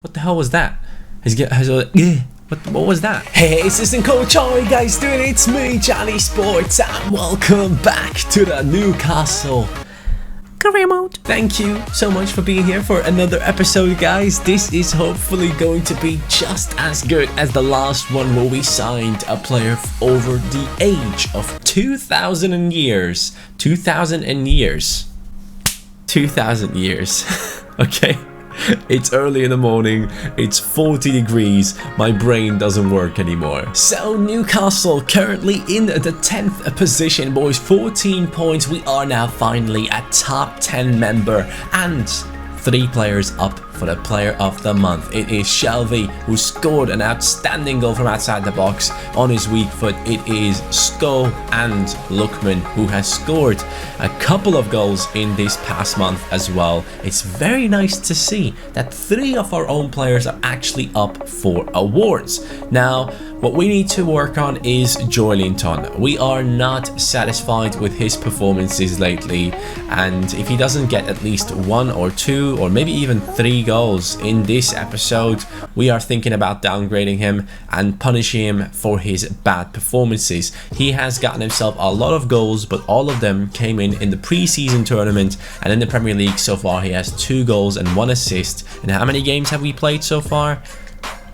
What the hell was that? What was that? Hey, assistant coach, how are you guys doing? It's me, Canisports, and welcome back to the Newcastle Career Mode. Thank you so much for being here for another episode, guys. This is hopefully going to be just as good as the last one where we signed a player over the age of 2,000 years. 2,000 years. 2,000 years. Okay. It's early in the morning, it's 40 degrees, my brain doesn't work anymore. So Newcastle currently in the 10th position, boys, 14 points. We are now finally a top 10 member and 3 players up for the player of the month. It is Shelvey, who scored an outstanding goal from outside the box on his weak foot. It is Sko and Lookman, who has scored a couple of goals in this past month as well. It's very nice to see that 3 of our own players are actually up for awards. Now, what we need to work on is Joelinton. We are not satisfied with his performances lately, and if he doesn't get at least 1 or 2 or maybe even 3 goals in this episode, we are thinking about downgrading him and punishing him for his bad performances. He has gotten himself a lot of goals, but all of them came in the pre-season tournament, and in the Premier League so far he has 2 goals and 1 assist. And how many games have we played so far?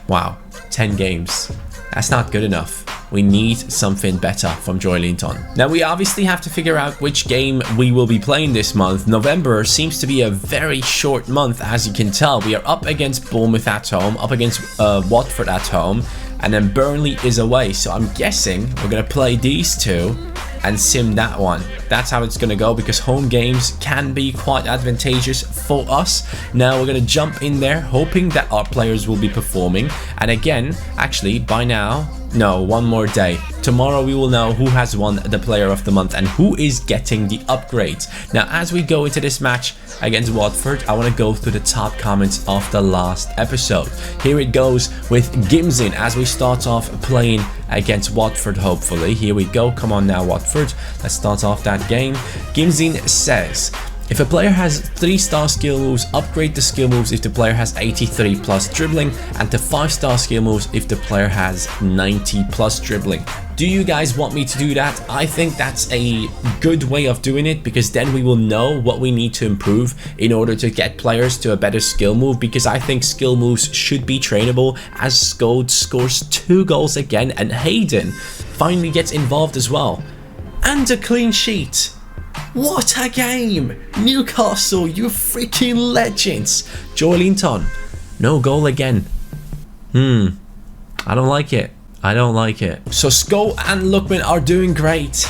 Wow, 10 games. That's not good enough. We need something better from Joelinton. Now, we obviously have to figure out which game we will be playing this month. November seems to be a very short month, as you can tell. We are up against Bournemouth at home, up against Watford at home, and then Burnley is away. So I'm guessing we're going to play these 2 and sim that one. That's how it's gonna go, because home games can be quite advantageous for us. Now we're gonna jump in there hoping that our players will be performing, and again, actually by now, no, one more day. Tomorrow we will know who has won the player of the month and who is getting the upgrades. Now, as we go into this match against Watford, I want to go through the top comments of the last episode. Here it goes with Gimzin as we start off playing against Watford, hopefully. Here we go. Come on now, Watford. Let's start off that game. Gimzin says, if a player has 3-star skill moves, upgrade the skill moves if the player has 83 plus dribbling, and to 5-star skill moves if the player has 90 plus dribbling. Do you guys want me to do that? I think that's a good way of doing it, because then we will know what we need to improve in order to get players to a better skill move, because I think skill moves should be trainable, as Skode scores 2 goals again and Hayden finally gets involved as well. And a clean sheet. What a game! Newcastle, you freaking legends! Joelinton, no goal again. I don't like it. I don't like it. So Sko and Lookman are doing great,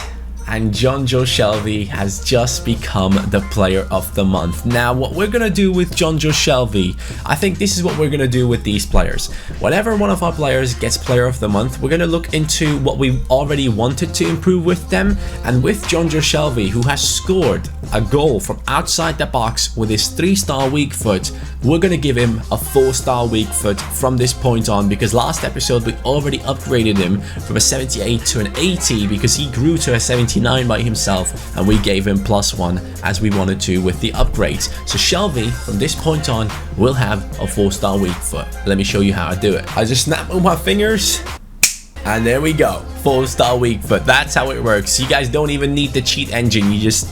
and John Joe Shelvey has just become the player of the month. Now, what we're gonna do with John Joe Shelvey, I think this is what we're gonna do with these players. Whenever one of our players gets player of the month, we're gonna look into what we already wanted to improve with them, and with John Joe Shelvey, who has scored a goal from outside the box with his 3-star weak foot, we're gonna give him a 4-star weak foot from this point on, because last episode we already upgraded him from a 78 to an 80 because he grew to a 79 by himself, and we gave him +1 as we wanted to with the upgrades. So Shelvey from this point on will have a 4-star weak foot. Let me show you how I do it. I just snap with my fingers, and there we go, 4-star weak foot. That's how it works. You guys don't even need the cheat engine. You just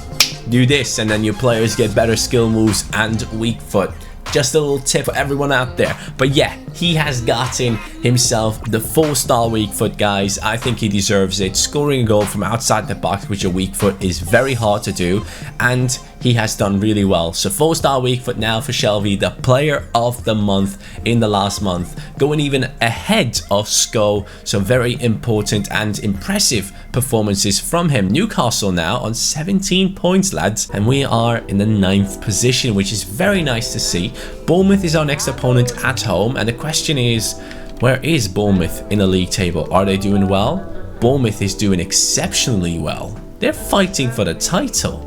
do this and then your players get better skill moves and weak foot. Just a little tip for everyone out there. But yeah, he has gotten himself the 4-star weak foot, guys. I think he deserves it. Scoring a goal from outside the box with your weak foot is very hard to do, and he has done really well. So 4-star weak foot now for Shelvey, the player of the month in the last month, going even ahead of Sko. So very important and impressive performances from him. Newcastle now on 17 points, lads, and we are in the 9th position, which is very nice to see. Bournemouth is our next opponent at home, and the question is, where is Bournemouth in the league table? Are they doing well? Bournemouth is doing exceptionally well. They're fighting for the title.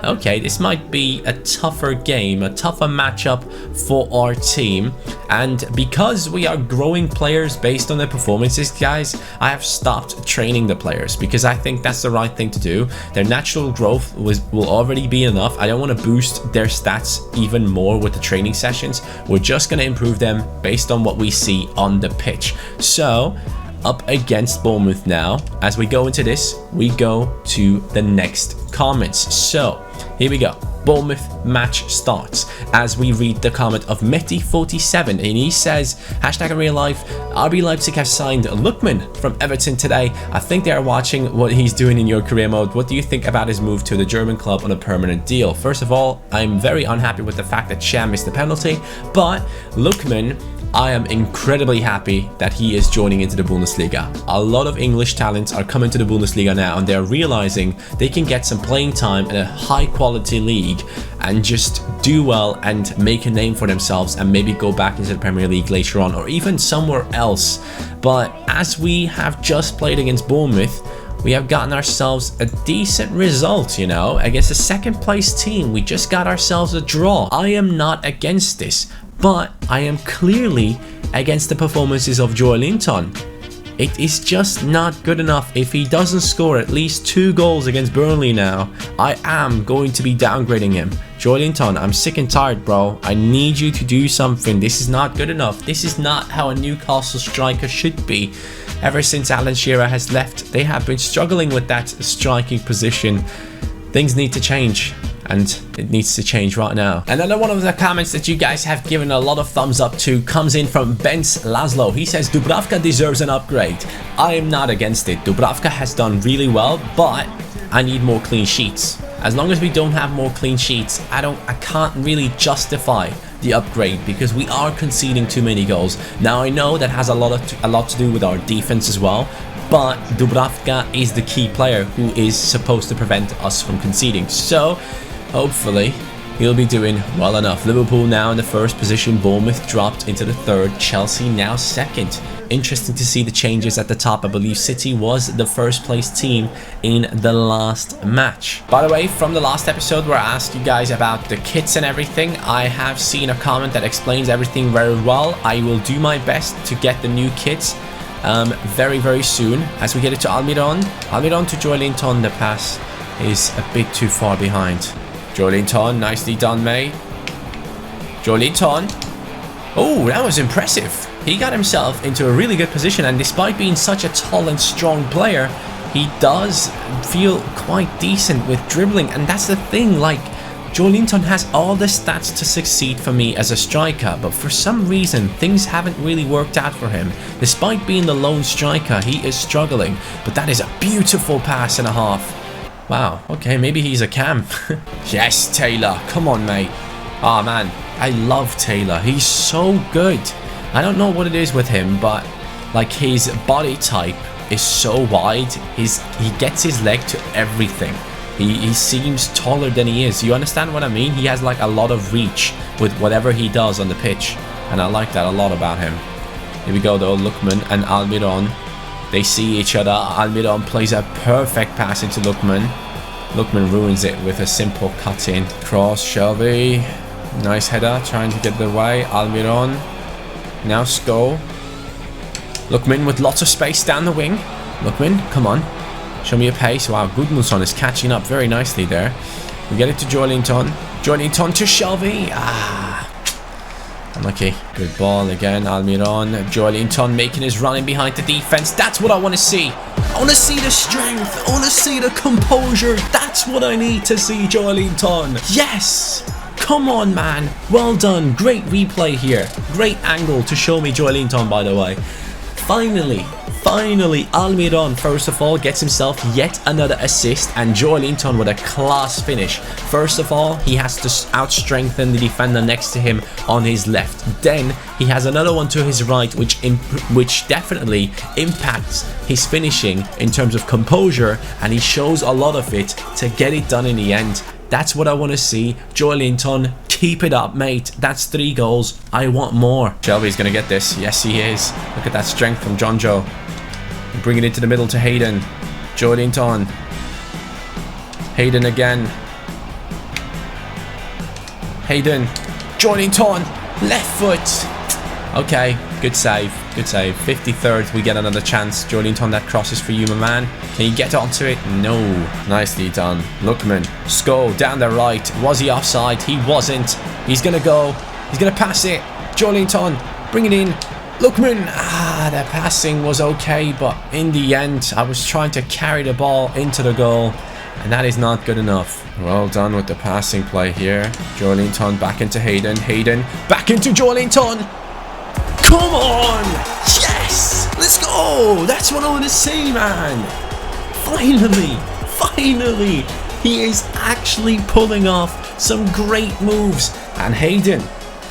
okay, this might be a tougher game, a tougher matchup for our team. And because we are growing players based on their performances, guys, I have stopped training the players because I think that's the right thing to do. Their natural growth will already be enough. I don't want to boost their stats even more with the training sessions. We're just going to improve them based on what we see on the pitch. So up against Bournemouth now. As we go into this, we go to the next comments. So here we go. Bournemouth match starts as we read the comment of Meti47, and he says, hashtag in real life, RB Leipzig have signed Lookman from Everton today. I think they are watching what he's doing in your career mode. What do you think about his move to the German club on a permanent deal? First of all, I'm very unhappy with the fact that Sham missed the penalty, but Lookman, I am incredibly happy that he is joining into the Bundesliga. A lot of English talents are coming to the Bundesliga now, and they're realizing they can get some playing time in a high quality league and just do well and make a name for themselves and maybe go back into the Premier League later on or even somewhere else. But as we have just played against Bournemouth, we have gotten ourselves a decent result, you know, against a second place team. We just got ourselves a draw. I am not against this, but I am clearly against the performances of Joelinton. It is just not good enough. If he doesn't score at least 2 goals against Burnley now, I am going to be downgrading him. Joelinton, I'm sick and tired, bro. I need you to do something. This is not good enough. This is not how a Newcastle striker should be. Ever since Alan Shearer has left, they have been struggling with that striking position. Things need to change, and it needs to change right now. Another one of the comments that you guys have given a lot of thumbs up to comes in from Benz Laszlo. He says Dubravka deserves an upgrade. I am not against it. Dubravka has done really well, but I need more clean sheets. As long as we don't have more clean sheets, I can't really justify the upgrade because we are conceding too many goals. Now I know that has a lot to do with our defense as well, but Dubravka is the key player who is supposed to prevent us from conceding. So hopefully he'll be doing well enough. Liverpool now in the first position. Bournemouth dropped into the third. Chelsea now second. Interesting to see the changes at the top. I believe City was the first place team in the last match. By the way, from the last episode where I asked you guys about the kits and everything, I have seen a comment that explains everything very well. I will do my best to get the new kits very soon. As we get it to Almiron to Joelinton, the pass is a bit too far behind. Joelinton, nicely done, mate. Joelinton. Oh, that was impressive. He got himself into a really good position, and despite being such a tall and strong player, he does feel quite decent with dribbling. And that's the thing, like, Joelinton has all the stats to succeed for me as a striker, but for some reason things haven't really worked out for him. Despite being the lone striker, he is struggling, but that is a beautiful pass and a half. Wow, okay, maybe he's a cam. Yes, Taylor, come on, mate. Oh man, I love Taylor. He's so good. I don't know what it is with him, but like his body type is so wide. He gets his leg to everything. He seems taller than he is. You understand what I mean? He has like a lot of reach with whatever he does on the pitch, and I like that a lot about him. Here we go though, Lookman and Almiron. They see each other. Almiron plays a perfect pass into Lookman. Lookman ruins it with a simple cut in. Cross, Shelby. Nice header, trying to get the way. Almiron. Now Sko. Lookman with lots of space down the wing. Lookman, come on. Show me a pace. Wow, Gudmundsson is catching up very nicely there. We get it to Joelinton. Joelinton to Shelby. Unlucky. Good ball again. Almiron. Joelinton making his run in behind the defense. That's what I want to see. I want to see the strength. I want to see the composure. That's what I need to see, Joelinton. Yes. Come on, man. Well done. Great replay here. Great angle to show me Joelinton, by the way. Finally, Almiron, first of all, gets himself yet another assist, and Joelinton with a class finish. First of all, he has to out-strengthen the defender next to him on his left. Then, he has another one to his right, which definitely impacts his finishing in terms of composure, and he shows a lot of it to get it done in the end. That's what I want to see. Joelinton, keep it up, mate. That's 3 goals. I want more. Shelby's going to get this. Yes, he is. Look at that strength from Jonjo. Bring it into the middle to Hayden. Joelinton. Hayden again. Hayden. Joelinton. Left foot. Okay, good save. Good save. 53rd, we get another chance. Joelinton, that crosses for you, my man. Can you get onto it? No. Nicely done. Lookman. Sko down the right. Was he offside? He wasn't. He's going to go. He's going to pass it. Joelinton. Bring it in. Lookman. The passing was okay, but in the end, I was trying to carry the ball into the goal, and that is not good enough. Well done with the passing play here. Joelinton back into Hayden. Hayden back into Joelinton. Come on! Yes! Let's go! That's what I want to see, man. Finally, he is actually pulling off some great moves, and Hayden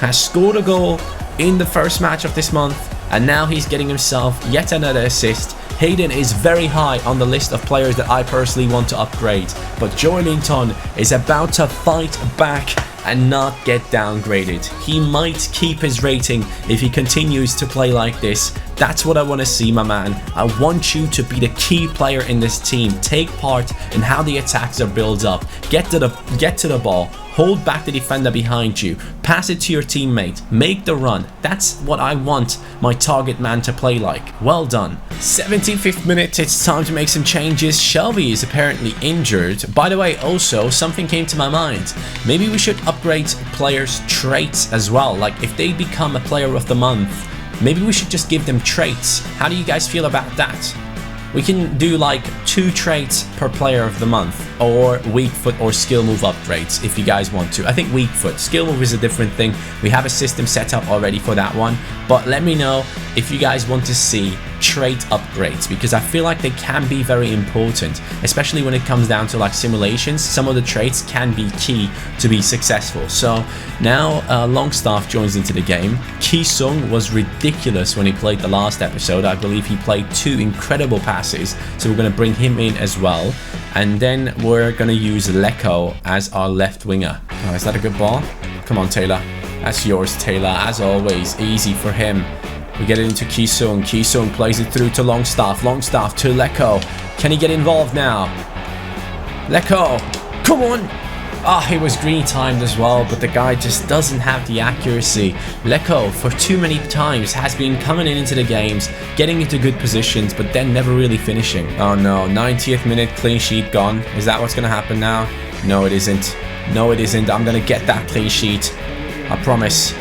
has scored a goal in the first match of this month, and now he's getting himself yet another assist. Hayden is very high on the list of players that I personally want to upgrade, but Joelinton is about to fight back and not get downgraded. He might keep his rating if he continues to play like this. That's what I want to see, my man. I want you to be the key player in this team. Take part in how the attacks are built up. Get to the ball. Hold back the defender behind you. Pass it to your teammate. Make the run. That's what I want my target man to play like. Well done. 75th minute. It's time to make some changes. Shelby is apparently injured. By the way, also, something came to my mind. Maybe we should upgrade players' traits as well. Like, if they become a player of the month, maybe we should just give them traits. How do you guys feel about that? We can do like 2 traits per player of the month, or weak foot or skill move upgrades if you guys want to. I think weak foot. Skill move is a different thing. We have a system set up already for that one, but let me know if you guys want to see trait upgrades, because I feel like they can be very important, especially when it comes down to like simulations. Some of the traits can be key to be successful. So now Longstaff joins into the game. Ki Sung was ridiculous when he played the last episode. I believe he played 2 incredible passes, so we're going to bring him in as well, and then we're going to use Leko as our left winger. Oh, is that a good ball? Come on, Taylor. That's yours, Taylor. As always, easy for him. We get it into Ki Sung. Ki Sung plays it through to Longstaff. Longstaff to Leko. Can he get involved now? Leko. Come on. He was green timed as well, but the guy just doesn't have the accuracy. Leko, for too many times, has been coming into the games, getting into good positions, but then never really finishing. Oh no, 90th minute, clean sheet gone. Is that what's going to happen now? No, it isn't. No, it isn't. I'm going to get that clean sheet. I promise.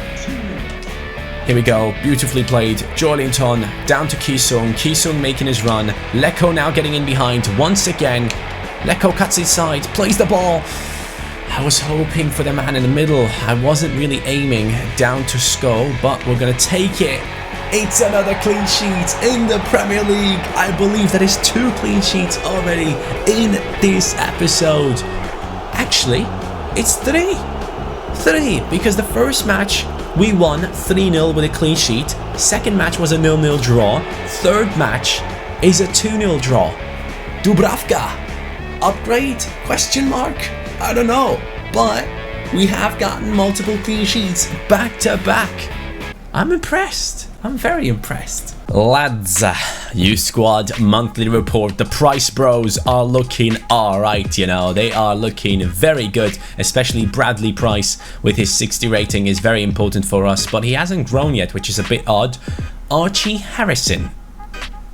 Here we go, beautifully played. Joelinton down to Ki Sung. Ki Sung making his run. Leko now getting in behind once again. Leko cuts inside, plays the ball. I was hoping for the man in the middle. I wasn't really aiming down to Sko, but we're going to take it. It's another clean sheet in the Premier League. I believe that is 2 clean sheets already in this episode. Actually, it's 3. 3, because the first match we won 3-0 with a clean sheet. Second match was a 0-0 draw. Third match is a 2-0 draw. Dubravka. Upgrade? Question mark? I don't know. But we have gotten multiple clean sheets back to back. I'm impressed. I'm very impressed. Lads, youth squad monthly report. The Price Bros are looking alright, you know. They are looking very good, especially Bradley Price with his 60 rating is very important for us, but he hasn't grown yet, which is a bit odd. Archie Harrison.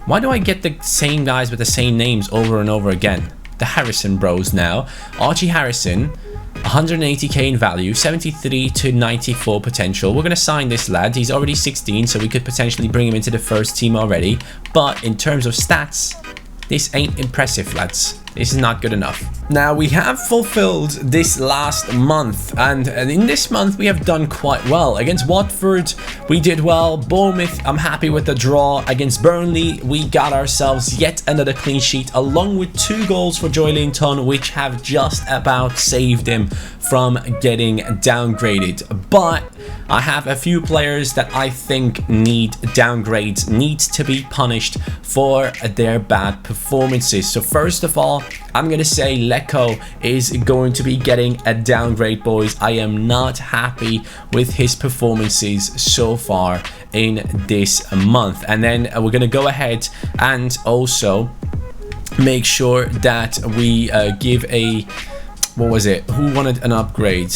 Why do I get the same guys with the same names over and over again? The Harrison Bros now. Archie Harrison, 180k in value, 73 to 94 potential. We're going to sign this lad. He's already 16, so we could potentially bring him into the first team already. But in terms of stats, this ain't impressive, lads. This is not good enough. Now, we have fulfilled this last month, and in this month we have done quite well. Against Watford, we did well. Bournemouth, I'm happy with the draw. Against Burnley, we got ourselves yet another clean sheet, along with 2 goals for Joelinton, which have just about saved him from getting downgraded. But I have a few players that I think need downgrades, need to be punished for their bad performances. So first of all, I'm going to say Leko is going to be getting a downgrade, boys. I am not happy with his performances so far in this month. And then we're going to go ahead and also make sure that we give a... What was it? Who wanted an upgrade?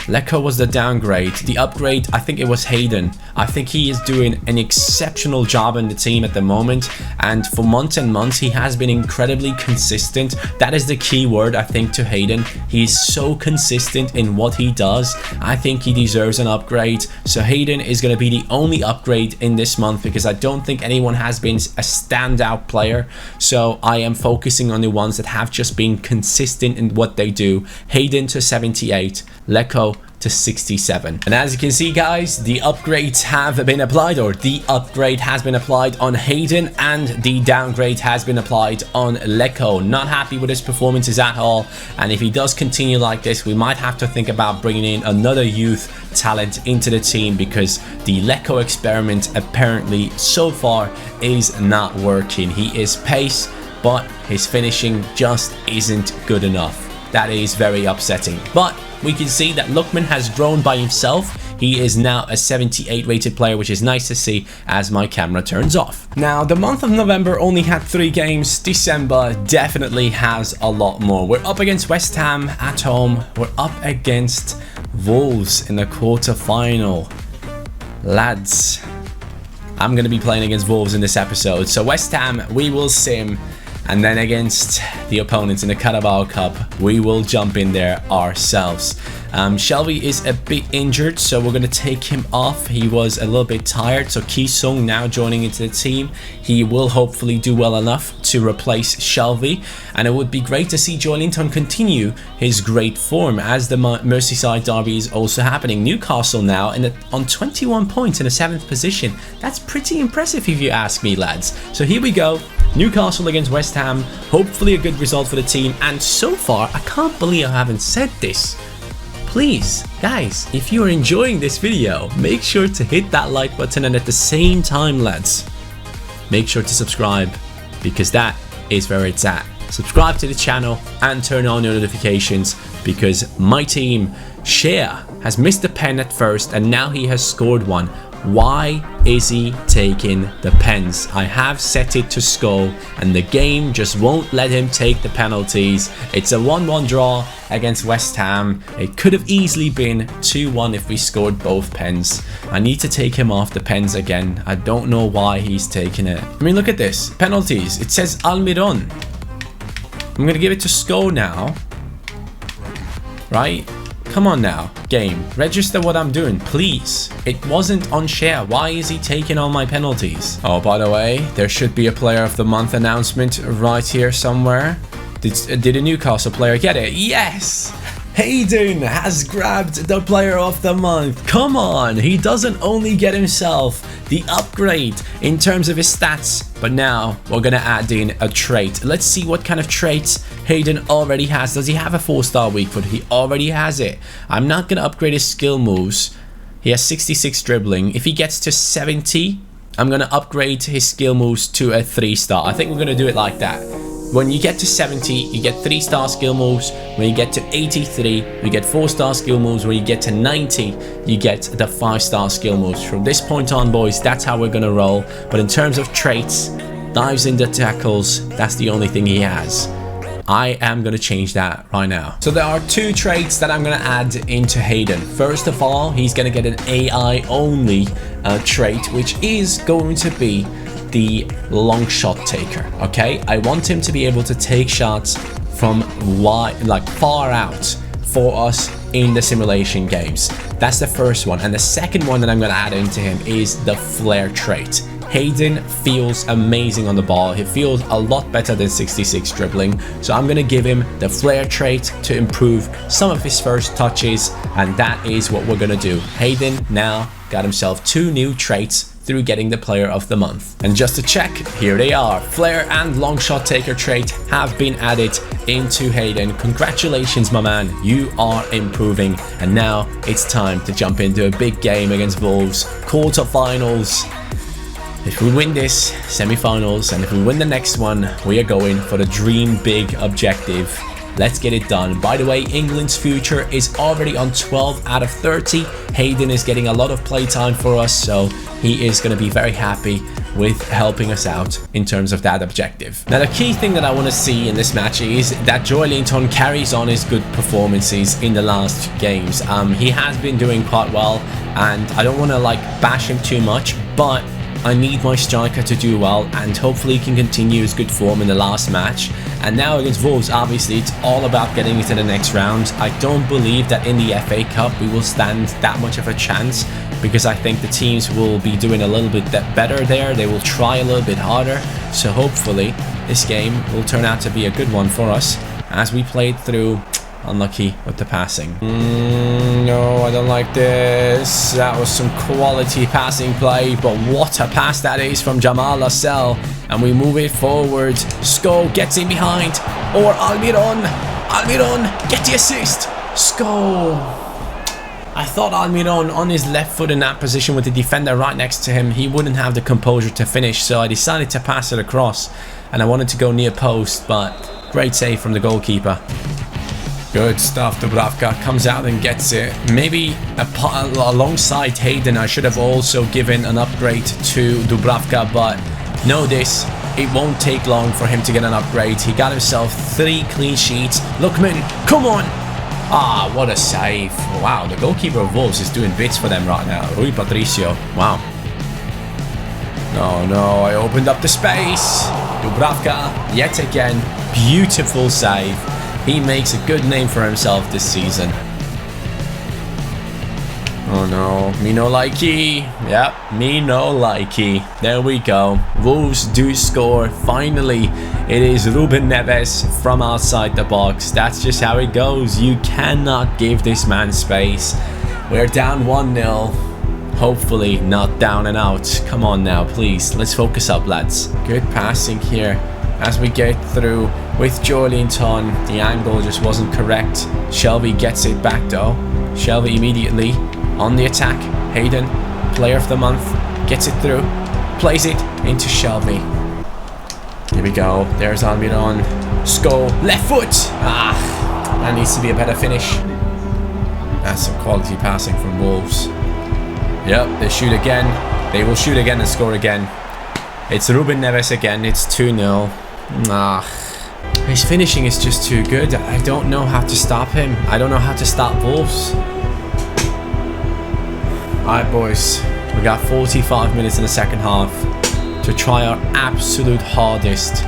Lecco was the downgrade. The upgrade, I think it was Hayden. I think he is doing an exceptional job in the team at the moment, and for months and months he has been incredibly consistent. That is the key word, I think, to Hayden. He's so consistent in what he does. I think he deserves an upgrade. So Hayden is going to be the only upgrade in this month, because I don't think anyone has been a standout player. So I am focusing on the ones that have just been consistent in what they do. Hayden to 78, Lecco to 67. And as you can see, guys, the upgrades have been applied, or the upgrade has been applied on Hayden, and the downgrade has been applied on Lecco. Not happy with his performances at all, and if he does continue like this, we might have to think about bringing in another youth talent into the team, because the Lecco experiment apparently so far is not working. He is pace, but his finishing just isn't good enough. That is very upsetting. But we can see that Lookman has grown by himself. He is now a 78 rated player, which is nice to see as my camera turns off. Now, the month of November only had 3 games. December definitely has a lot more. We're up against West Ham at home. We're up against Wolves in the quarter-final. Lads, I'm going to be playing against Wolves in this episode. So West Ham, we will sim. And then against the opponents in the Carabao Cup, we will jump in there ourselves. Shelby is a bit injured, so we're going to take him off. He was a little bit tired, so Ki Sung now joining into the team. He will hopefully do well enough to replace Shelby. And it would be great to see Joelinton continue his great form, as the Merseyside derby is also happening. Newcastle now on 21 points in the 7th position. That's pretty impressive if you ask me, lads. So here we go. Newcastle against West Ham. Hopefully a good result for the team. And so far, I can't believe I haven't said this. Please, guys, if you are enjoying this video, make sure to hit that like button, and at the same time, lads, make sure to subscribe, because that is where it's at. Subscribe to the channel and turn on your notifications, because my team, Shea, has missed the pen at first and now he has scored one. Why is he taking the pens? I have set it to Skull, and the game just won't let him take the penalties. It's a 1-1 draw against West Ham. It could have easily been 2-1 if we scored both pens. I need to take him off the pens again. I don't know why he's taking it. I mean, look at this. Penalties. It says Almiron. I'm going to give it to Skull now. Right? Come on now, game. Register what I'm doing, please. It wasn't on Share. Why is he taking all my penalties? Oh, by the way, there should be a player of the month announcement right here somewhere. Did a Newcastle player get it? Yes! Hayden has grabbed the player of the month. Come on, he doesn't only get himself the upgrade in terms of his stats, but now we're gonna add in a trait. Let's see what kind of traits Hayden already has. Does he have a 4-star weak foot? He already has it. I'm not gonna upgrade his skill moves. He has 66 dribbling. If he gets to 70, I'm gonna upgrade his skill moves to a 3-star. I think we're gonna do it like that. When you get to 70, you get 3-star skill moves. When you get to 83, you get 4-star skill moves. When you get to 90, you get the 5-star skill moves. From this point on, boys, that's how we're going to roll. But in terms of traits, dives into tackles, that's the only thing he has. I am going to change that right now. So there are 2 traits that I'm going to add into Hayden. First of all, he's going to get an AI only trait, which is going to be the long shot taker. Okay, I want him to be able to take shots from wide, like far out, for us in the simulation games. That's the first one. And the second one that I'm going to add into him is the flair trait. Hayden feels amazing on the ball. He feels a lot better than 66 dribbling. So I'm going to give him the flair trait to improve some of his first touches. And that is what we're going to do. Hayden now got himself 2 new traits through getting the player of the month. And just to check, here they are. Flair and long shot taker trait have been added into Hayden. Congratulations, my man. You are improving. And now it's time to jump into a big game against Wolves. Quarterfinals. If we win this, semi-finals, and if we win the next one, we are going for the dream big objective Let's get it done. By the way, England's future is already on 12 out of 30. Hayden is getting a lot of playtime for us, so he is going to be very happy with helping us out in terms of that objective. Now, the key thing that I want to see in this match is that Joelinton carries on his good performances in the last games. He has been doing quite well, and I don't want to like bash him too much, but I need my striker to do well, and hopefully he can continue his good form in the last match. And now against Wolves, obviously it's all about getting into the next round. I don't believe that in the FA Cup we will stand that much of a chance, because I think the teams will be doing a little bit better there. They will try a little bit harder, so hopefully this game will turn out to be a good one for us as we played through. Unlucky with the passing. No, I don't like this. That was some quality passing play, but what a pass that is from Jamal Lascelles. And we move it forward. Sko gets in behind. Or Almiron. Almiron, get the assist. Sko. I thought Almiron on his left foot in that position with the defender right next to him, he wouldn't have the composure to finish, so I decided to pass it across. And I wanted to go near post, but great save from the goalkeeper. Good stuff. Dubravka comes out and gets it. Maybe alongside Hayden, I should have also given an upgrade to Dubravka, but know this, it won't take long for him to get an upgrade. He got himself 3 clean sheets. Lookman, come on! Ah, what a save. Wow, the goalkeeper of Wolves is doing bits for them right now. Rui Patricio. Wow. No, I opened up the space. Dubravka, yet again, beautiful save. He makes a good name for himself this season. Oh no, me no likey. Yep, me no likey. There we go. Wolves do score. Finally, it is Ruben Neves from outside the box. That's just how it goes. You cannot give this man space. We're down 1-0. Hopefully not down and out. Come on now, please. Let's focus up, lads. Good passing here as we get through with Joelinton. The angle just wasn't correct. Shelby gets it back though. Shelby immediately on the attack. Hayden, player of the month, gets it through, plays it into Shelby. Here we go. There's Almiron. Sko, left foot. Ah, that needs to be a better finish. That's some quality passing from Wolves. Yep, they shoot again. They will shoot again and score again. It's Ruben Neves again. It's 2-0. Ah, his finishing is just too good. I don't know how to stop him. I don't know how to stop Wolves. Alright, boys. We got 45 minutes in the second half to try our absolute hardest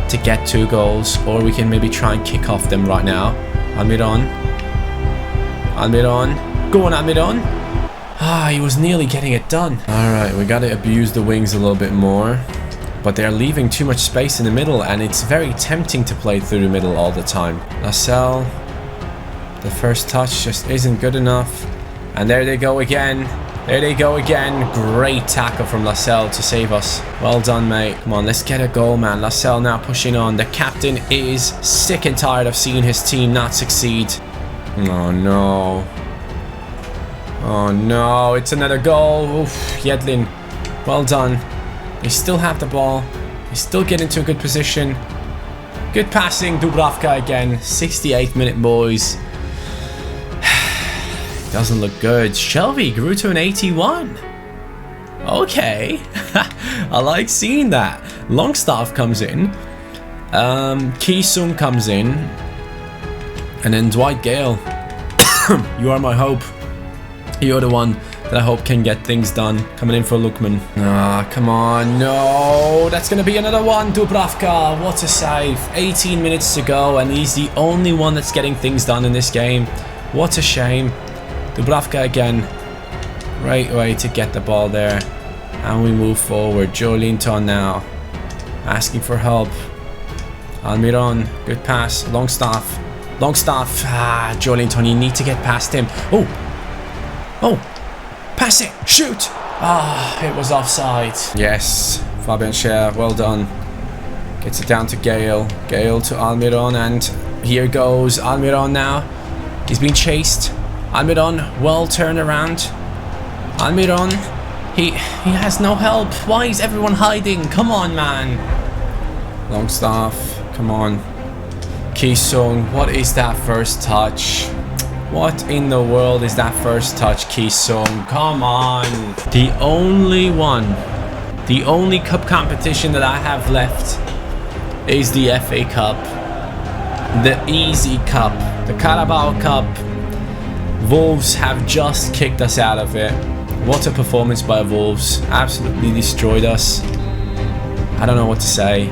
to get 2 goals, or we can maybe try and kick off them right now. Almiron. Almiron. Go on, Almiron. Ah, he was nearly getting it done. Alright, we gotta abuse the wings a little bit more. But they're leaving too much space in the middle, and it's very tempting to play through the middle all the time. Lascelles, the first touch just isn't good enough. And there they go again. There they go again. Great tackle from Lascelles to save us. Well done, mate. Come on, let's get a goal, man. Lascelles now pushing on. The captain is sick and tired of seeing his team not succeed. Oh, no. Oh, no. It's another goal. Oof, Yedlin. Well done. They still have the ball. They still get into a good position. Good passing. Dubravka again. 68th minute, boys. Doesn't look good. Shelby grew to an 81. Okay. I like seeing that. Longstaff comes in. Ki-sung comes in. And then Dwight Gale. You are my hope. You're the one that I hope can get things done. Coming in for Lookman. Ah, come on. No, that's going to be another one. Dubravka, what a save. 18 minutes to go, and he's the only one that's getting things done in this game. What a shame. Dubravka again. Great way to get the ball there. And we move forward. Joelinton now. Asking for help. Almiron. Good pass. Longstaff. Longstaff. Ah, Joelinton, you need to get past him. Oh. Oh. Pass it. Shoot. Ah, it was offside. Yes. Fabian Schär. Well done. Gets it down to Gale. Gale to Almiron. And here goes Almiron now. He's being chased. Almiron, well turned around. Almiron, he has no help. Why is everyone hiding? Come on, man. Longstaff, come on. Ki-sung, what is that first touch? What in the world is that first touch, Ki-sung? Come on. The only cup competition that I have left is the FA Cup, the Easy Cup, the Carabao Cup. Wolves have just kicked us out of it. What a performance by Wolves. Absolutely destroyed us. I don't know what to say.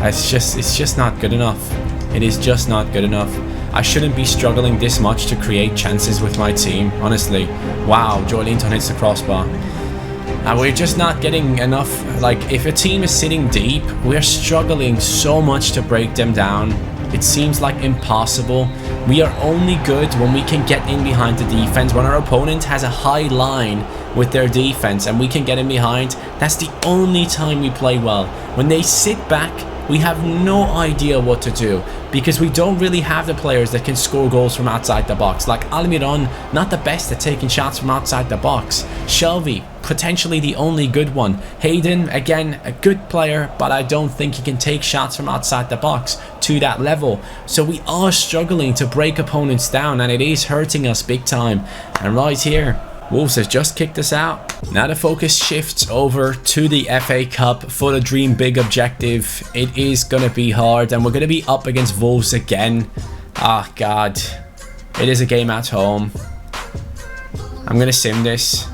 It's just not good enough. It is just not good enough. I shouldn't be struggling this much to create chances with my team, honestly. Wow, Joelinton hits the crossbar. And we're just not getting enough. Like, if a team is sitting deep, we're struggling so much to break them down. It seems like impossible. We are only good when we can get in behind the defense. When our opponent has a high line with their defense and we can get in behind, that's the only time we play well. When they sit back, we have no idea what to do because we don't really have the players that can score goals from outside the box. Like Almiron, not the best at taking shots from outside the box. Shelvey, potentially the only good one. Hayden, again, a good player, but I don't think he can take shots from outside the box to that level. So we are struggling to break opponents down, and it is hurting us big time. And right here, Wolves has just kicked us out. Now the focus shifts over to the FA Cup for the dream big objective. It is going to be hard, and we're going to be up against Wolves again. Ah, God. It is a game at home. I'm going to sim this.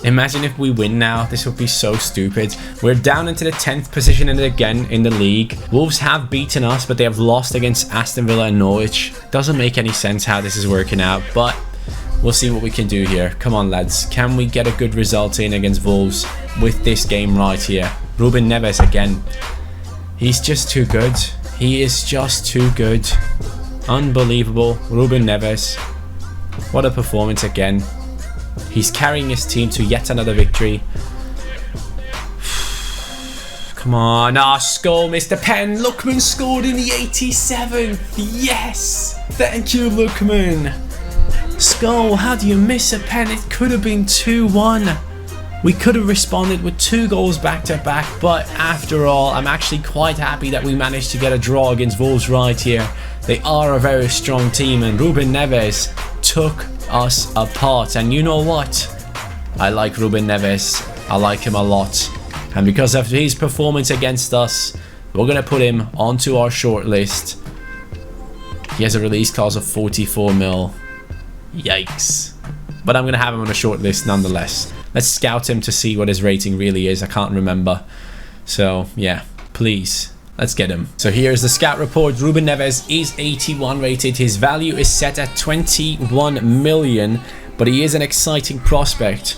Imagine if we win now. This would be so stupid. We're down into the 10th position again in the league. Wolves have beaten us, but they have lost against Aston Villa and Norwich. Doesn't make any sense how this is working out, but we'll see what we can do here. Come on, lads. Can we get a good result in against Wolves with this game right here? Ruben Neves again. He's just too good. He is just too good. Unbelievable. Ruben Neves. What a performance again. He's carrying his team to yet another victory. Come on. Ah, Skull missed the pen. Lookman scored in the 87th. Yes. Thank you, Lookman. Skull, how do you miss a pen? It could have been 2-1. We could have responded with 2 goals back to back, but after all, I'm actually quite happy that we managed to get a draw against Wolves right here. They are a very strong team, and Ruben Neves took us apart. And you know what? I like Ruben Neves. I like him a lot. And because of his performance against us, we're going to put him onto our shortlist. He has a release clause of 44 mil. Yikes. But I'm going to have him on a short list nonetheless. Let's scout him to see what his rating really is. I can't remember. So, yeah, please, let's get him. So here's the scout report. Ruben Neves is 81 rated. His value is set at 21 million, but he is an exciting prospect.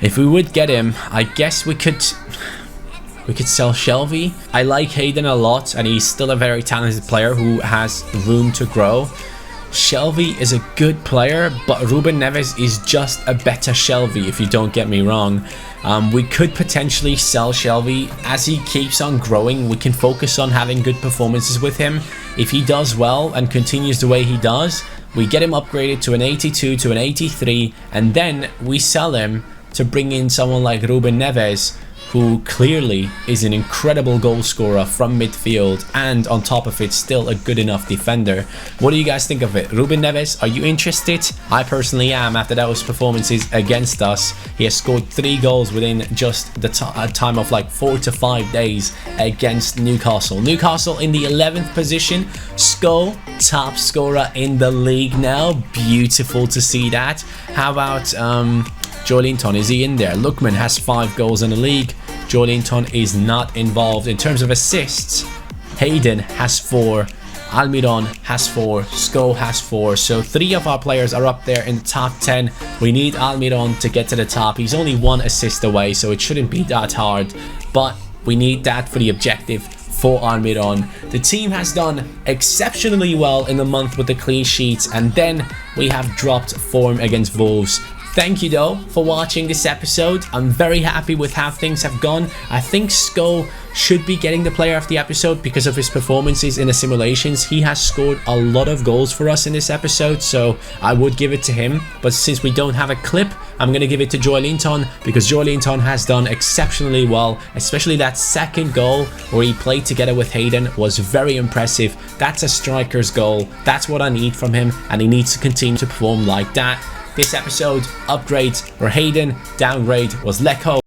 If we would get him, I guess we could sell Shelvey. I like Hayden a lot, and he's still a very talented player who has room to grow. Shelvey is a good player, but Ruben Neves is just a better Shelvey, if you don't get me wrong. We could potentially sell Shelvey. As he keeps on growing, we can focus on having good performances with him. If he does well and continues the way he does, we get him upgraded to an 82, to an 83, and then we sell him to bring in someone like Ruben Neves, who clearly is an incredible goal scorer from midfield, and on top of it, still a good enough defender. What do you guys think of it? Ruben Neves, are you interested? I personally am, after those performances against us. He has scored 3 goals within just the time of like 4 to 5 days against Newcastle. Newcastle in the 11th position. Skull, top scorer in the league now. Beautiful to see that. How about Joelinton? Is he in there? Lookman has 5 goals in the league. Joelinton is not involved. In terms of assists, Hayden has 4, Almiron has 4, Sko has 4. So 3 of our players are up there in the top 10. We need Almiron to get to the top. He's only 1 assist away, so it shouldn't be that hard. But we need that for the objective for Almiron. The team has done exceptionally well in the month with the clean sheets, and then we have dropped form against Wolves. Thank you though for watching this episode. I'm very happy with how things have gone. I think Sko should be getting the player of the episode because of his performances in the simulations. He has scored a lot of goals for us in this episode, so I would give it to him. But since we don't have a clip, I'm going to give it to Joy Linton because Joy Linton has done exceptionally well, especially that second goal where he played together with Hayden was very impressive. That's a striker's goal. That's what I need from him, and he needs to continue to perform like that. This episode, upgrades were Hayden, downgrade was Leko.